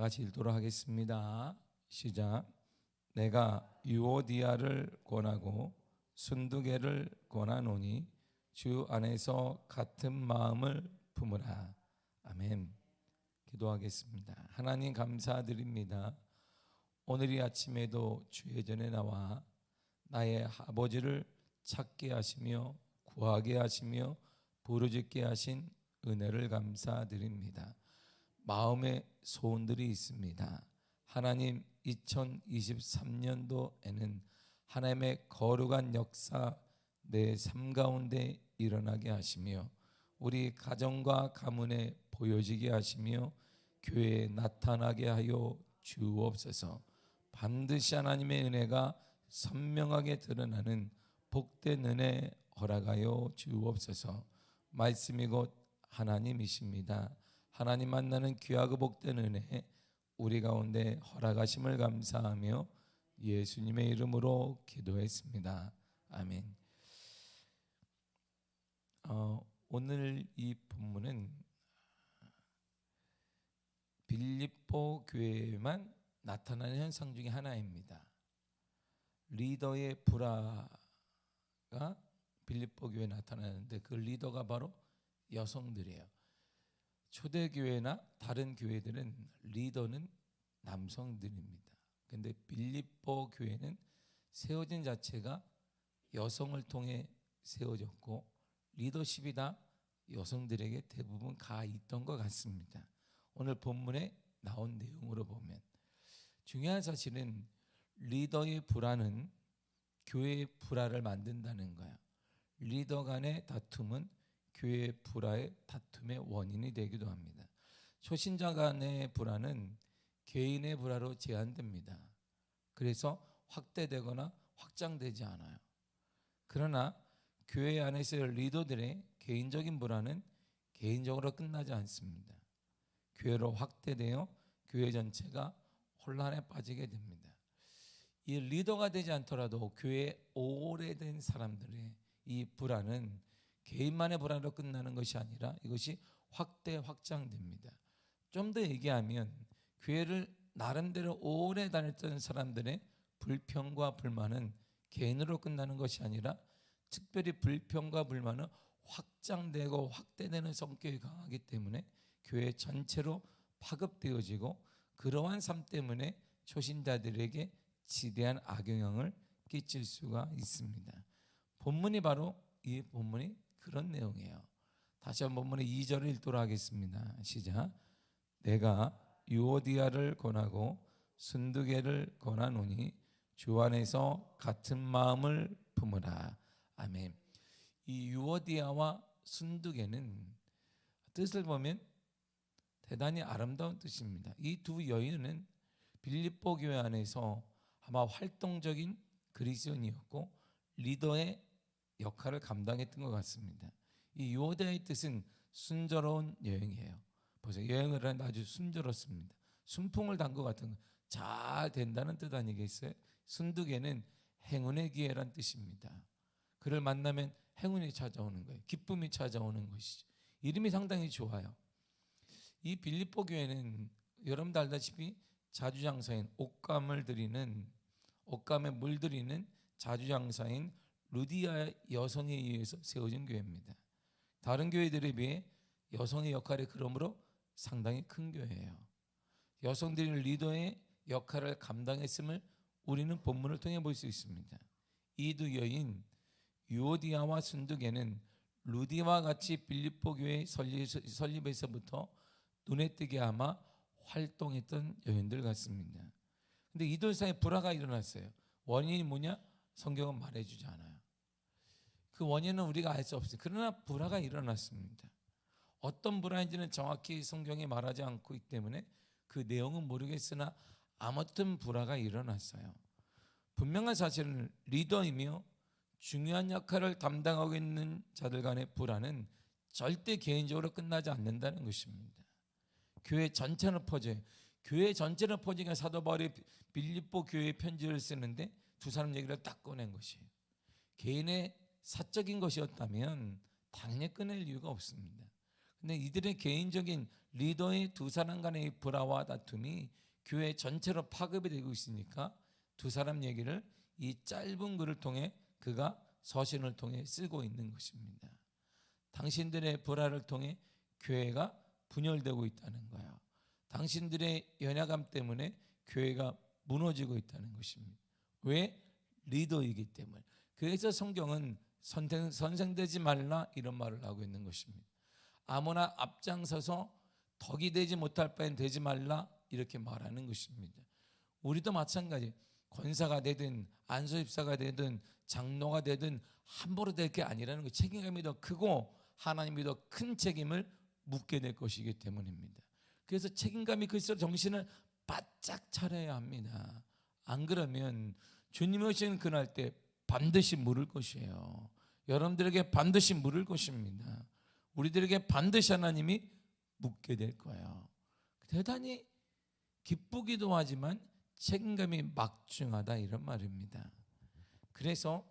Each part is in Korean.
다 같이 읽도록 하겠습니다. 시작. 내가 유오디아를 권하고 순두개를 권하노니 주 안에서 같은 마음을 품으라. 아멘. 기도하겠습니다. 하나님 감사드립니다. 오늘 이 아침에도 주의 전에 나와 나의 아버지를 찾게 하시며 구하게 하시며 부르짖게 하신 은혜를 감사드립니다. 마음의 소원들이 있습니다. 하나님, 2023년도에는 하나님의 거룩한 역사 내 삶 가운데 일어나게 하시며 우리 가정과 가문에 보여지게 하시며 교회에 나타나게 하여 주옵소서. 반드시 하나님의 은혜가 선명하게 드러나는 복된 은혜 허락하여 주옵소서. 말씀이 곧 하나님이십니다. 하나님 만나는 귀하고 복된 은혜 우리 가운데 허락하심을 감사하며 예수님의 이름으로 기도했습니다. 아멘. 오늘 이 본문은 빌립보 교회에만 나타나는 현상 중에 하나입니다. 리더의 불화가 빌립보 교회에 나타나는데 그 리더가 바로 여성들이에요. 초대교회나 다른 교회들은 리더는 남성들입니다. 그런데 빌립보 교회는 세워진 자체가 여성을 통해 세워졌고 리더십이 다 여성들에게 대부분 가 있던 것 같습니다. 오늘 본문에 나온 내용으로 보면 중요한 사실은 리더의 불화는 교회의 불화를 만든다는 거야. 리더 간의 다툼은 교회의 불화의 다툼의 원인이 되기도 합니다. 초신자 간의 불화는 개인의 불화로 제한됩니다. 그래서 확대되거나 확장되지 않아요. 그러나 교회 안에서의 리더들의 개인적인 불화는 개인적으로 끝나지 않습니다. 교회로 확대되어 교회 전체가 혼란에 빠지게 됩니다. 이 리더가 되지 않더라도 교회에 오래된 사람들의 이 불화는 개인만의 불화로 끝나는 것이 아니라 이것이 확장됩니다. 좀 더 얘기하면 교회를 나름대로 오래 다녔던 사람들의 불평과 불만은 개인으로 끝나는 것이 아니라 특별히 불평과 불만은 확장되고 확대되는 성격이 강하기 때문에 교회 전체로 파급되어지고 그러한 삶 때문에 초신자들에게 지대한 악영향을 끼칠 수가 있습니다. 본문이 바로 이 본문이 그런 내용이에요. 다시 한번 본문의 2절을 읽도록 하겠습니다. 시작. 내가 유오디아를 권하고 순두개를 권하노니 주 안에서 같은 마음을 품으라. 아멘. 이 유오디아와 순두개는 뜻을 보면 대단히 아름다운 뜻입니다. 이 두 여인은 빌립보 교회 안에서 아마 활동적인 그리스도인이었고 리더의 역할을 감당했던 것 같습니다. 이 유오디아의 뜻은 순조로운 여행이에요. 보세요. 여행을 하는데 아주 순조롭습니다. 순풍을 단 것 같은 거. 잘 된다는 뜻 아니겠어요? 순두개는 행운의 기회란 뜻입니다. 그를 만나면 행운이 찾아오는 거예요. 기쁨이 찾아오는 것이죠. 이름이 상당히 좋아요. 이 빌립보 교회는 여러분도 알다시피 자주장사인 옷감에 물들이는 자주장사인 루디아 여성에 의해서 세워진 교회입니다. 다른 교회들에 비해 여성의 역할이 그러므로 상당히 큰 교회예요. 여성들이 리더의 역할을 감당했음을 우리는 본문을 통해 볼 수 있습니다. 이 두 여인 유오디아와 순두개는 루디와 같이 빌립보 교회 설립에서부터 눈에 띄게 아마 활동했던 여인들 같습니다. 그런데 이들 사이에 불화가 일어났어요. 원인이 뭐냐? 성경은 말해주지 않아요. 그 원인은 우리가 알 수 없어요. 그러나 불화가 일어났습니다. 어떤 불화인지는 정확히 성경이 말하지 않고 있기 때문에 그 내용은 모르겠으나 아무튼 불화가 일어났어요. 분명한 사실은 리더이며 중요한 역할을 담당하고 있는 자들 간의 불화는 절대 개인적으로 끝나지 않는다는 것입니다. 교회 전체는 퍼져요. 교회 전체는 퍼지니까 사도 바울이 빌립보 교회에 편지를 쓰는데 두 사람 얘기를 딱 꺼낸 것이에요. 개인의 사적인 것이었다면 당연히 꺼낼 이유가 없습니다. 근데 이들의 개인적인 리더의 두 사람 간의 불화와 다툼이 교회 전체로 파급이 되고 있으니까 두 사람 얘기를 이 짧은 글을 통해 그가 서신을 통해 쓰고 있는 것입니다. 당신들의 불화를 통해 교회가 분열되고 있다는 거예요. 당신들의 연약함 때문에 교회가 무너지고 있다는 것입니다. 왜? 리더이기 때문에. 그래서 성경은 선생되지 말라 이런 말을 하고 있는 것입니다. 아무나 앞장서서 덕이 되지 못할 바엔 되지 말라 이렇게 말하는 것입니다. 우리도 마찬가지. 권사가 되든 안수집사가 되든 장로가 되든 함부로 될 게 아니라는 거. 책임감이 더 크고 하나님이 더 큰 책임을 묻게 될 것이기 때문입니다. 그래서 책임감이 클수록 정신을 바짝 차려야 합니다. 안 그러면 주님이 오시는 그날 때 반드시 물을 것이에요. 여러분들에게 반드시 물을 것입니다. 우리들에게 반드시 하나님이 묻게 될 거예요. 대단히 기쁘기도 하지만 책임감이 막중하다 이런 말입니다. 그래서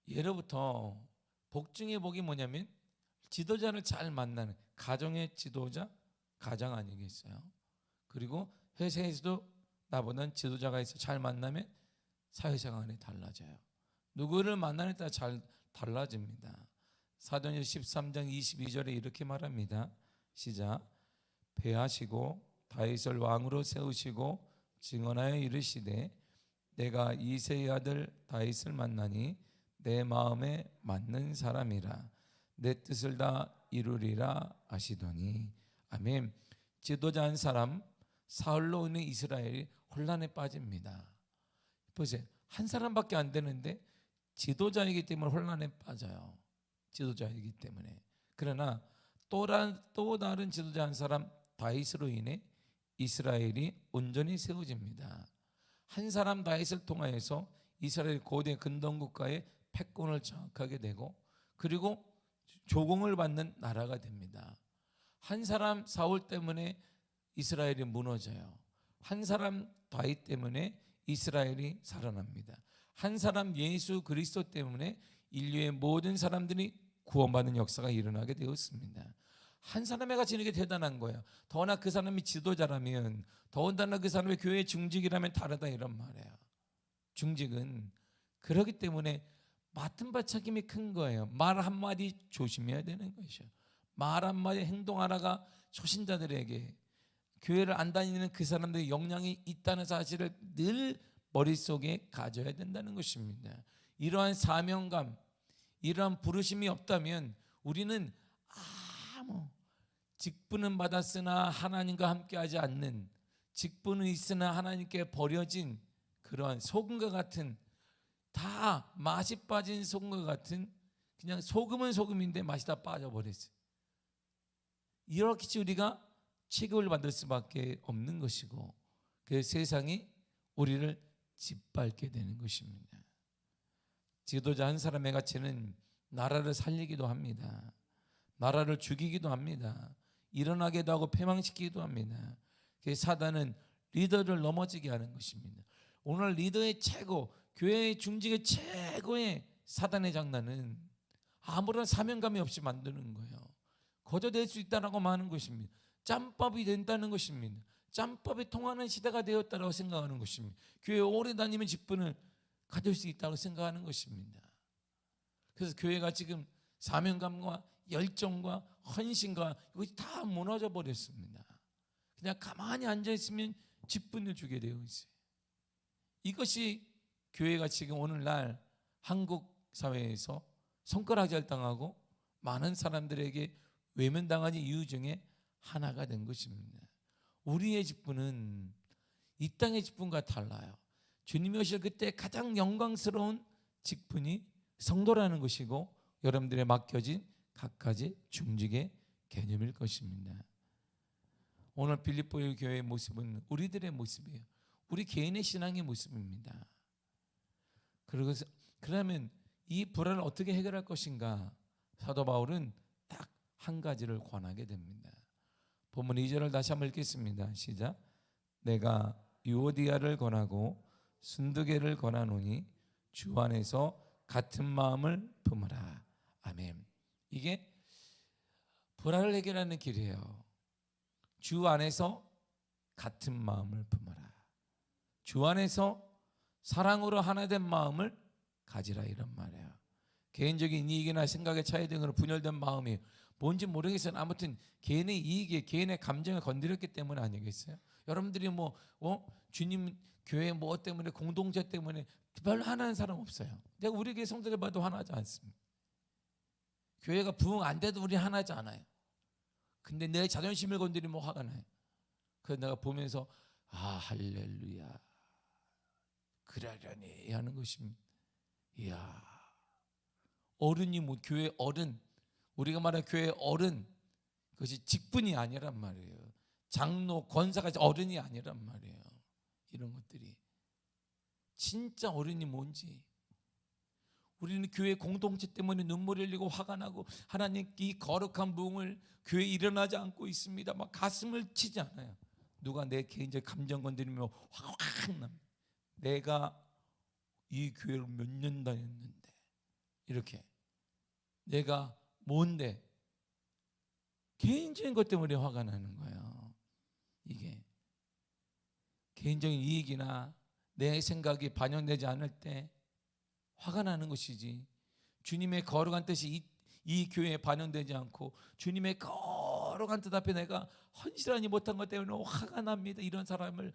예로부터 복 중의 복이 뭐냐면 지도자를 잘 만나는, 가정의 지도자, 가장 아니겠어요? 그리고 회사에서도 나보다는 지도자가 있어 잘 만나면 사회생활이 달라져요. 누구를 만나느냐에 따라 잘 달라집니다. 사도행전 13장 22절에 이렇게 말합니다. 시작. 배하시고 다윗을 왕으로 세우시고 증언하여 이르시되 내가 이새의 아들 다윗을 만나니 내 마음에 맞는 사람이라 내 뜻을 다 이루리라 하시더니. 아멘. 지도자 한 사람, 사울로 인해 이스라엘이 혼란에 빠집니다. 보세요. 한 사람밖에 안 되는데 지도자이기 때문에 혼란에 빠져요. 지도자이기 때문에. 그러나 또 다른 지도자 한 사람 다윗으로 인해 이스라엘이 온전히 세워집니다. 한 사람 다윗을 통하여서 이스라엘 고대 근동 국가의 패권을 장악하게 되고 그리고 조공을 받는 나라가 됩니다. 한 사람 사울 때문에 이스라엘이 무너져요. 한 사람 다윗 때문에 이스라엘이 살아납니다. 한 사람 예수 그리스도 때문에 인류의 모든 사람들이 구원받는 역사가 일어나게 되었습니다. 한 사람의 가치 이게 대단한 거예요. 더구나 그 사람이 지도자라면, 더군다나 그 사람의 교회의 중직이라면 다르다 이런 말이에요. 중직은 그렇기 때문에 맡은 바 책임이 큰 거예요. 말 한마디 조심해야 되는 것이죠. 말 한마디 행동 하나가 초신자들에게, 교회를 안 다니는 그 사람들의 역량이 있다는 사실을 늘 머릿속에 가져야 된다는 것입니다. 이러한 사명감, 이러한 부르심이 없다면 우리는 직분은 받았으나 하나님과 함께하지 않는, 직분은 있으나 하나님께 버려진 그러한 소금과 같은, 다 맛이 빠진 소금과 같은, 그냥 소금은 소금인데 맛이 다 빠져버렸어요. 이렇게 우리가 취급을 받을 수밖에 없는 것이고, 그 세상이 우리를 짓밟게 되는 것입니다. 지도자 한 사람의 가치는 나라를 살리기도 합니다. 나라를 죽이기도 합니다. 일어나기도 하고 패망시키기도 합니다. 사단은 리더를 넘어지게 하는 것입니다. 오늘 리더의 최고, 교회의 중직의 최고의 사단의 장난은 아무런 사명감이 없이 만드는 거예요. 거저될 수 있다라고 말하는 것입니다. 짬밥이 된다는 것입니다. 짬밥이 통하는 시대가 되었다라고 생각하는 것입니다. 교회 오래 다니면 직분을 가질 수 있다고 생각하는 것입니다. 그래서 교회가 지금 사명감과 열정과 헌신과 이것이 다 무너져 버렸습니다. 그냥 가만히 앉아 있으면 직분을 주게 되어 있어요. 이것이 교회가 지금 오늘날 한국 사회에서 손가락질당하고 많은 사람들에게 외면당한 이유 중에 하나가 된 것입니다. 우리의 직분은 이 땅의 직분과 달라요. 주님이 오실 그때 가장 영광스러운 직분이 성도라는 것이고 여러분들의 맡겨진 각가지 중직의 개념일 것입니다. 오늘 빌립보 교회의 모습은 우리들의 모습이에요. 우리 개인의 신앙의 모습입니다. 그러면 이 불안을 어떻게 해결할 것인가? 사도 바울은 딱 한 가지를 권하게 됩니다. 본문 2절을 다시 한번 읽겠습니다. 시작. 내가 유오디아를 권하고 순두계를 권하노니 주 안에서 같은 마음을 품으라. 아멘. 이게 불화를 해결하는 길이에요. 주 안에서 같은 마음을 품어라. 주 안에서 사랑으로 하나 된 마음을 가지라, 이런 말이에요. 개인적인 이익이나 생각의 차이 등으로 분열된 마음이 뭔지 모르겠어요. 아무튼 개인의 이익에 개인의 감정을 건드렸기 때문 아니겠어요? 여러분들이 주님 교회 뭐 때문에, 공동체 때문에 별로 화나는 사람 없어요. 내가 우리 교회 성도들 봐도 화나지 않습니다. 교회가 부흥 안 돼도 우리 화나지 않아요. 근데 내 자존심을 건드리면 화가 나요. 그래서 내가 보면서 할렐루야, 그러려니 하는 것입니다. 이야, 어른이 교회 어른, 우리가 말하는 교회 어른, 그것이 직분이 아니란 말이에요. 장로, 권사가 어른이 아니란 말이에요. 이런 것들이 진짜 어른이 뭔지, 우리는 교회 공동체 때문에 눈물을 흘리고 화가 나고 하나님 이 거룩한 부흥을 교회에 일어나지 않고 있습니다, 막 가슴을 치지 않아요. 누가 내 개인적 감정 건드리면 화가 확 납니다. 내가 이 교회를 몇 년 다녔는데, 이렇게 내가 뭔데, 개인적인 것 때문에 화가 나는 거예요. 이게 개인적인 이익이나 내 생각이 반영되지 않을 때 화가 나는 것이지, 주님의 거룩한 뜻이 이 교회에 반영되지 않고 주님의 거룩한 뜻 앞에 내가 헌신하지 못한 것 때문에 화가 납니다. 이런 사람을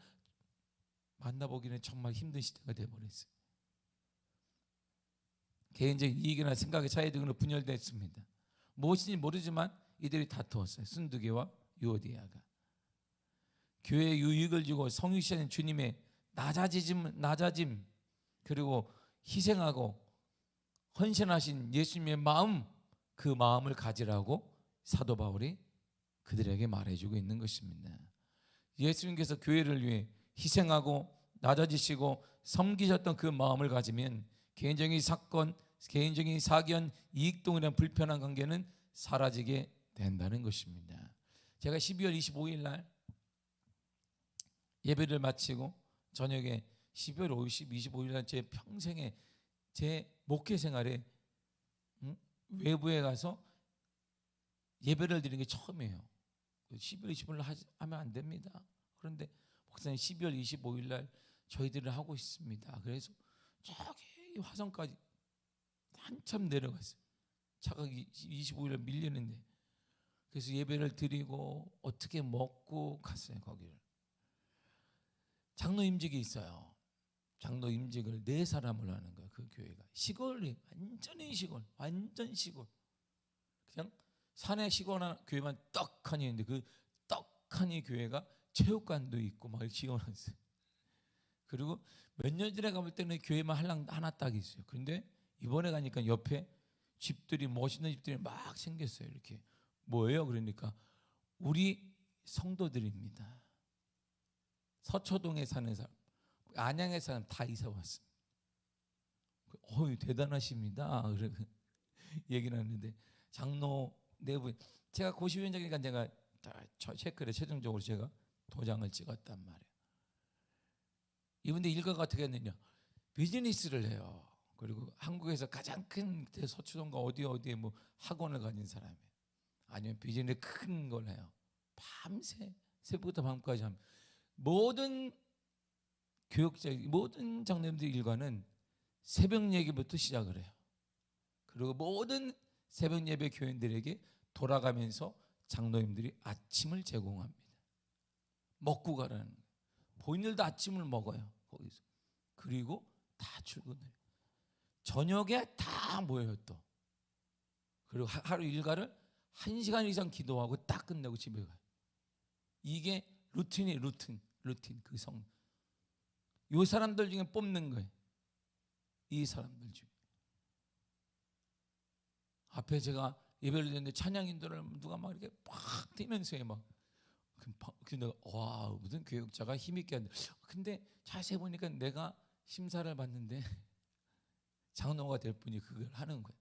만나보기는 정말 힘든 시대가 되어버렸어요. 개인적인 이익이나 생각의 차이 등으로 분열됐습니다. 무엇인지 모르지만 이들이 다투었어요. 순두개와 유오디아가. 교회의 유익을 주고 성육시하는 주님의 낮아짐, 그리고 희생하고 헌신하신 예수님의 마음, 그 마음을 가지라고 사도 바울이 그들에게 말해주고 있는 것입니다. 예수님께서 교회를 위해 희생하고 낮아지시고 섬기셨던 그 마음을 가지면 개인적인 사건, 개인적인 사견, 이익동이라는 불편한 관계는 사라지게 된다는 것입니다. 제가 12월 25일 날 예배를 마치고 저녁에 12월 25일 날 제 평생에, 제 목회 생활에 외부에 가서 예배를 드리는 게 처음이에요. 12월 25일 날 하면 안 됩니다. 그런데 목사님 12월 25일 날 저희들을 하고 있습니다. 그래서 저기 화성까지 한참 내려갔어요. 차가 25일 날 밀리는데, 그래서 예배를 드리고 어떻게 먹고 갔어요. 거기를 장로 임직이 있어요. 장로 임직을 4사람을 하는 거예요. 그 교회가 시골이 완전히 시골, 완전 시골. 그냥 산에 시골 하나 교회만 떡하니 있는데, 그 떡하니 교회가 체육관도 있고 막 지어놨어요. 그리고 몇 년 전에 가볼 때는 교회만 하나 딱 있어요. 그런데 이번에 가니까 옆에 집들이, 멋있는 집들이 막 생겼어요. 이렇게 뭐예요? 그러니까 우리 성도들입니다. 서초동에 사는 사람, 안양에 사는 사람 다 이사 왔습니다. 대단하십니다. 그러고 얘기를 하는데, 장로 내부, 제가 고시위원장이니까 제가 체크를 최종적으로 제가 도장을 찍었단 말이에요. 이분들 일가가 어떻게 했느냐, 비즈니스를 해요. 그리고 한국에서 가장 큰 서초동과 어디에 뭐 학원을 가진 사람이에요. 아니면 비즈니스 큰 걸 해요. 밤새, 새벽부터 밤까지 합니다. 모든 교육자, 모든 장로님들 일과는 새벽 예배부터 시작을 해요. 그리고 모든 새벽 예배 교인들에게 돌아가면서 장로님들이 아침을 제공합니다. 먹고 가라는 거예요. 본인들도 아침을 먹어요. 거기서. 그리고 다 출근해요. 저녁에 다 모여요 또. 그리고 하루 일과를 1시간 이상 기도하고 딱 끝내고 집에 가요. 이게 루틴이에요. 루틴. 그 성. 이 사람들 중에 뽑는 거예요. 이 사람들 중에. 앞에 제가 예배를 드렸는데 찬양인들을 누가 막 이렇게 팍 뛰면서 막, 근데 와, 무슨 교육자가 힘있게 하는데, 근데 자세히 보니까 내가 심사를 받는데 장로가 될 분이 그걸 하는 거예요.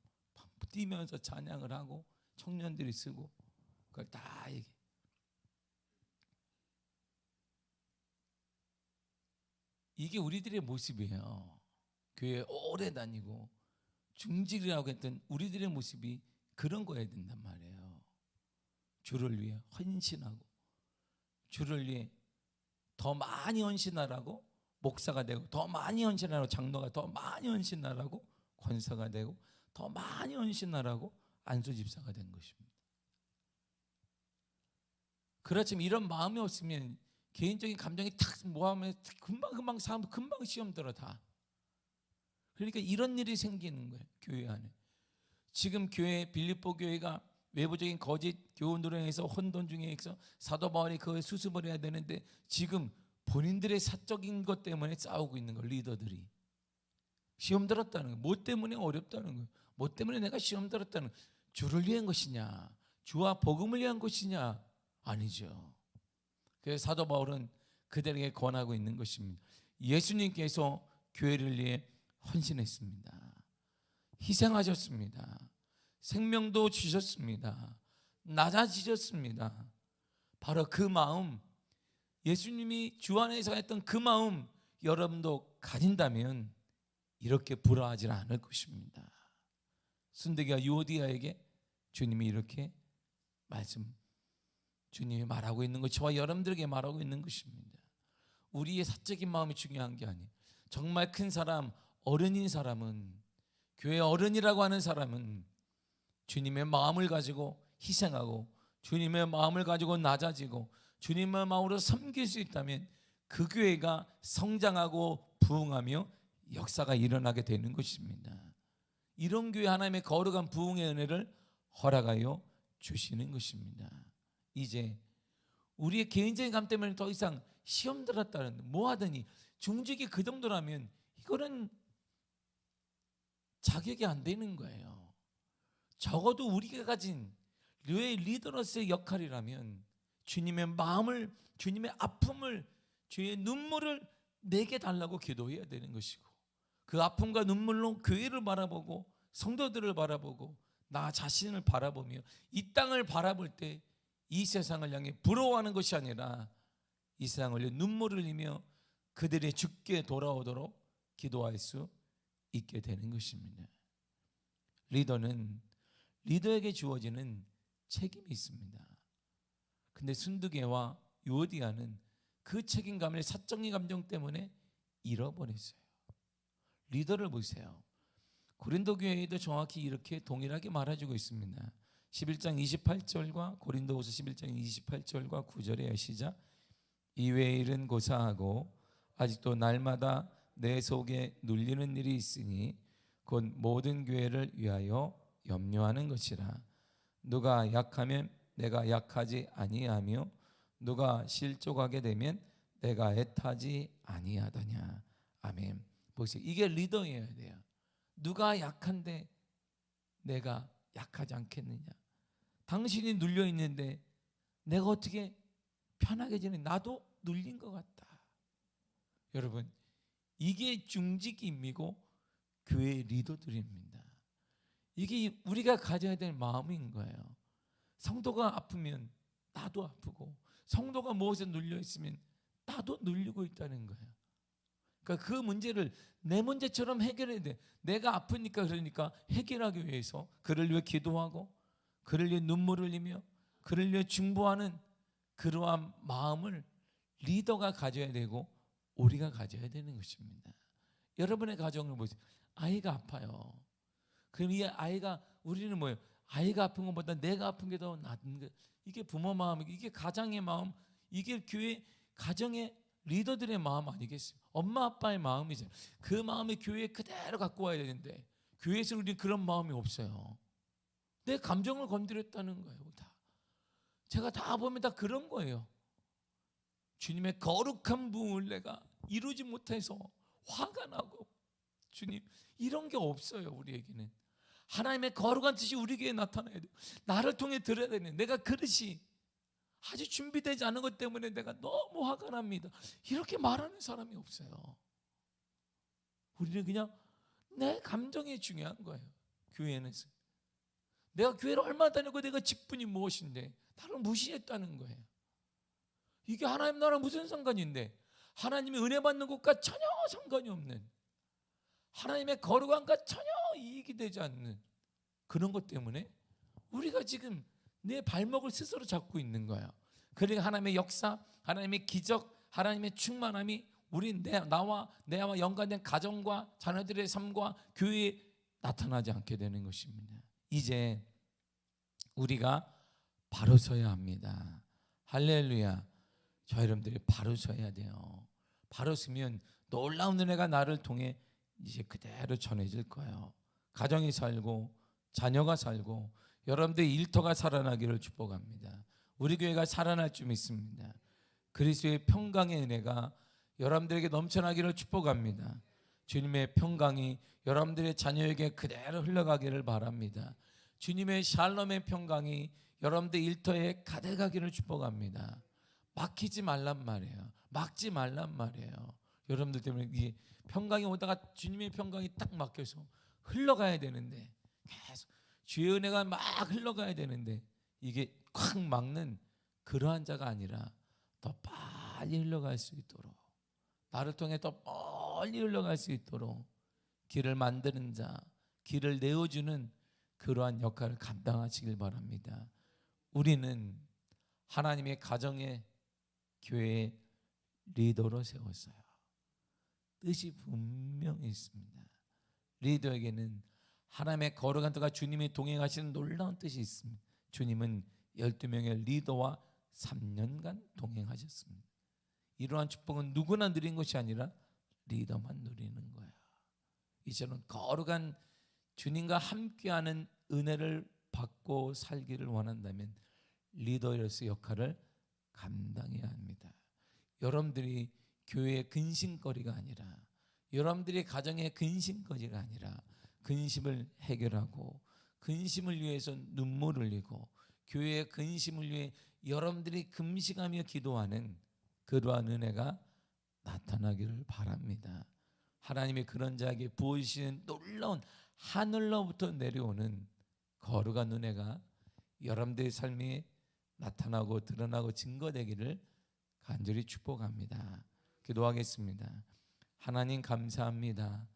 뛰면서 찬양을 하고 청년들이 쓰고 그걸 다 얘기해. 이게 우리들의 모습이에요. 교회 오래 다니고 중직이라고 했던 우리들의 모습이 그런 거여야 된단 말이에요. 주를 위해 헌신하고 주를 위해 더 많이 헌신하라고 목사가 되고, 더 많이 헌신하라고 장로가, 더 많이 헌신하라고 권사가 되고, 더 많이 헌신하라고 안수집사가 된 것입니다. 그렇지만 이런 마음이 없으면 개인적인 감정이 탁 모하면 금방 사람 금방 시험 들어 다. 그러니까 이런 일이 생기는 거예요. 교회 안에. 지금 교회 빌립보 교회가 외부적인 거짓 교훈으로 해서 혼돈 중에 있어 사도 바울이 그걸 수습을 해야 되는데 지금 본인들의 사적인 것 때문에 싸우고 있는 거예요. 리더들이 시험 들었다는 거예요. 뭐 때문에 어렵다는 거예요. 뭐 때문에 내가 시험 들었다는 거예요. 주를 위한 것이냐, 주와 복음을 위한 것이냐? 아니죠. 그래서 사도 바울은 그들에게 권하고 있는 것입니다. 예수님께서 교회를 위해 헌신했습니다. 희생하셨습니다. 생명도 주셨습니다. 낮아지셨습니다. 바로 그 마음, 예수님이 주 안에서 했던 그 마음 여러분도 가진다면 이렇게 불화하지 않을 것입니다. 순대기와 유오디아에게 주님이 이렇게 주님이 말하고 있는 것, 저와 여러분들에게 말하고 있는 것입니다. 우리의 사적인 마음이 중요한 게 아니에요. 정말 큰 사람, 어른인 사람은, 교회 어른이라고 하는 사람은 주님의 마음을 가지고 희생하고 주님의 마음을 가지고 낮아지고 주님의 마음으로 섬길 수 있다면 그 교회가 성장하고 부흥하며 역사가 일어나게 되는 것입니다. 이런 교회 하나님의 거룩한 부흥의 은혜를 허락하여 주시는 것입니다. 이제 우리의 개인적인 감 때문에 더 이상 시험 들었다는, 뭐 하더니 중직이 그 정도라면 이거는 자격이 안 되는 거예요. 적어도 우리가 가진 교회의 리더로서의 역할이라면 주님의 마음을, 주님의 아픔을, 주의 눈물을 내게 달라고 기도해야 되는 것이고, 그 아픔과 눈물로 교회를 바라보고 성도들을 바라보고 나 자신을 바라보며 이 땅을 바라볼 때 이 세상을 향해 부러워하는 것이 아니라 이 세상을 위해 눈물을 흘리며 그들이 죽게 돌아오도록 기도할 수 있게 되는 것입니다. 리더는 리더에게 주어지는 책임이 있습니다. 근데 순두개와 유오디아는 그 책임감을 사적인 감정 때문에 잃어버렸어요. 리더를 보세요. 고린도 교회에도 정확히 이렇게 동일하게 말해주고 있습니다. 11장 28절과 고린도후서 11장 28절과 9절의 시작. 이외의 일은 고사하고 아직도 날마다 내 속에 눌리는 일이 있으니 곧 모든 교회를 위하여 염려하는 것이라. 누가 약하면 내가 약하지 아니하며 누가 실족하게 되면 내가 애타지 아니하더냐. 아멘. 보세요. 이게 리더여야 돼요. 누가 약한데 내가 약하지 않겠느냐. 당신이 눌려 있는데 내가 어떻게 편하게 지내? 나도 눌린 것 같다. 여러분, 이게 중직임이고 교회 리더들입니다. 이게 우리가 가져야 될 마음인 거예요. 성도가 아프면 나도 아프고, 성도가 무엇에 눌려 있으면 나도 눌리고 있다는 거예요. 그러니까 그 문제를 내 문제처럼 해결해야 돼. 내가 아프니까 그러니까 해결하기 위해서 그를 위해 기도하고 그를 위해 눈물을 흘리며 그를 위해 중보하는 그러한 마음을 리더가 가져야 되고 우리가 가져야 되는 것입니다. 여러분의 가정을 보세요. 아이가 아파요. 그럼 이 아이가, 우리는 뭐예요? 아이가 아픈 것보다 내가 아픈 게 더 낫은 거. 이게 부모 마음이고 이게 가장의 마음, 이게 교회 가정의 리더들의 마음 아니겠습니까? 엄마 아빠의 마음이죠. 그 마음이 교회에 그대로 갖고 와야 되는데 교회에서 우리는 그런 마음이 없어요. 내 감정을 건드렸다는 거예요. 제가 다 보면 다 그런 거예요. 주님의 거룩한 부흥을 내가 이루지 못해서 화가 나고, 주님 이런 게 없어요. 우리에게는 하나님의 거룩한 뜻이 우리 교회에 나타나야 돼요. 나를 통해 들어야 되는, 내가 그릇이 아직 준비되지 않은 것 때문에 내가 너무 화가 납니다. 이렇게 말하는 사람이 없어요. 우리는 그냥 내 감정이 중요한 거예요. 교회는 내가 교회를 얼마나 다니고 내가 직분이 무엇인데 나를 무시했다는 거예요. 이게 하나님 나라랑 무슨 상관인데, 하나님의 은혜 받는 것과 전혀 상관이 없는, 하나님의 거룩함과 전혀 이익이 되지 않는 그런 것 때문에 우리가 지금 내 발목을 스스로 잡고 있는 거예요. 그러니까 하나님의 역사, 하나님의 기적, 하나님의 충만함이 나와 연관된 가정과 자녀들의 삶과 교회에 나타나지 않게 되는 것입니다. 이제 우리가 바로 서야 합니다. 할렐루야. 저 여러분들이 바로 서야 돼요. 바로 서면 놀라운 은혜가 나를 통해 이제 그대로 전해질 거예요. 가정이 살고 자녀가 살고 여러분들의 일터가 살아나기를 축복합니다. 우리 교회가 살아날 줄 믿습니다. 그리스도의 평강의 은혜가 여러분들에게 넘쳐나기를 축복합니다. 주님의 평강이 여러분들의 자녀에게 그대로 흘러가기를 바랍니다. 주님의 샬롬의 평강이 여러분들 일터에 가득하기를 축복합니다. 막히지 말란 말이에요. 막지 말란 말이에요. 여러분들 때문에 이 평강이 오다가 주님의 평강이 딱 막혀서 흘러가야 되는데 계속 주의 은혜가 막 흘러가야 되는데 이게 콱 막는 그러한 자가 아니라 더 빨리 흘러갈 수 있도록, 나를 통해 더 멀리 흘러갈 수 있도록 길을 만드는 자, 길을 내어주는 그러한 역할을 감당하시길 바랍니다. 우리는 하나님의 가정의 교회의 리더로 세웠어요. 뜻이 분명히 있습니다. 리더에게는 하나님의 거룩한 뜻과 주님이 동행하시는 놀라운 뜻이 있습니다. 주님은 12명의 리더와 3년간 동행하셨습니다. 이러한 축복은 누구나 누린 것이 아니라 리더만 누리는 거예요. 이제는 거룩한 주님과 함께하는 은혜를 받고 살기를 원한다면 리더로서의 역할을 감당해야 합니다. 여러분들이 교회의 근심거리가 아니라, 여러분들이 가정의 근심거리가 아니라 근심을 해결하고 근심을 위해서 눈물을 흘리고 교회의 근심을 위해 여러분들이 금식하며 기도하는 그러한 은혜가 나타나기를 바랍니다. 하나님의 그런 자에게 부어주시는 놀라운 하늘로부터 내려오는 거룩한 은혜가 여러분들의 삶에 나타나고 드러나고 증거되기를 간절히 축복합니다. 기도하겠습니다. 하나님 감사합니다.